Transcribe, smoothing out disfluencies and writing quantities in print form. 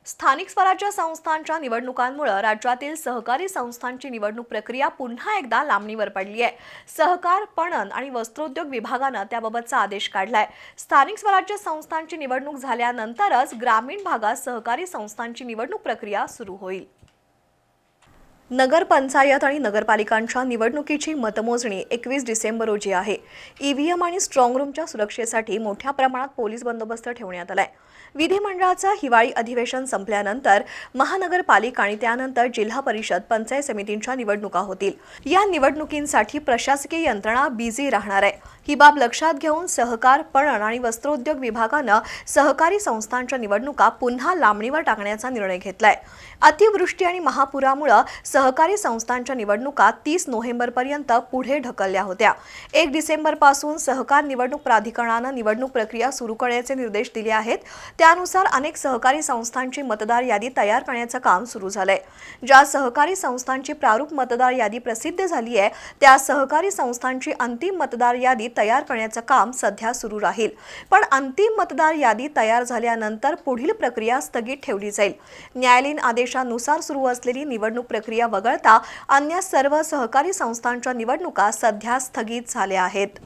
स्थानिक स्वराज्य संस्थांच्या निवडणुकांमुळे राज्यातील सहकारी संस्थांची निवडणूक प्रक्रिया पुन्हा एकदा लांबणीवर पडली आहे। सहकार, पणन आणि वस्त्रोद्योग विभागाने त्याबाबतचा आदेश काढलाय। स्थानिक स्वराज्य संस्थांची निवडणूक झाल्यानंतरच ग्रामीण भागात सहकारी संस्थांची निवडणूक प्रक्रिया सुरू होईल। नगर पंचायत आणि नगरपालिकांच्या निवडणुकीची मतमोजणी 21 डिसेंबर रोजी आहे। ईव्हीएम आणि स्ट्रॉंग रूमच्या सुरक्षेसाठी मोठ्या प्रमाणात पोलीस बंदोबस्त ठेवण्यात आलाय। विधिमंडळाचं हिवाळी अधिवेशन संपल्यानंतर महानगरपालिका आणि त्यानंतर जिल्हा परिषद, पंचायत समितींच्या निवडणुका होतील। या निवडणुकींसाठी प्रशासकीय यंत्रणा बिझी राहणार आहे। ही बाब लक्षात घेऊन सहकार, पणन आणि वस्त्रोद्योग विभागाने सहकारी संस्थांच्या निवडणुका पुन्हा लांबणीवर टाकण्याचा निर्णय घेतलाय। अतिवृष्टी आणि महापुरामुळे सहकारी संस्थांच्या निवडणुका 30 नोव्हेंबरपर्यंत पुढे ढकलल्या होत्या। 1 डिसेंबरपासून सहकार निवडणूक प्राधिकरणाने निवडणूक प्रक्रिया सुरू करण्याचे निर्देश दिले आहेत। त्यानुसार अनेक सहकारी संस्थांची मतदार यादी तयार करण्याचे काम सुरू झालंय। ज्या सहकारी संस्थांची प्रारूप मतदार यादी प्रसिद्ध झाली आहे त्या सहकारी संस्थांची अंतिम मतदार यादी तयार करण्याचे काम सध्या सुरू राहील। पण अंतिम मतदार यादी तयार झाल्यानंतर पुढील प्रक्रिया स्थगित ठेवली जाईल। न्यायालयीन आदेशानुसार सुरू असलेली निवडणूक प्रक्रिया वगळता अन्य सर्व सहकारी संस्थांच्या निवडणुका सध्या स्थगित झाल्या आहेत।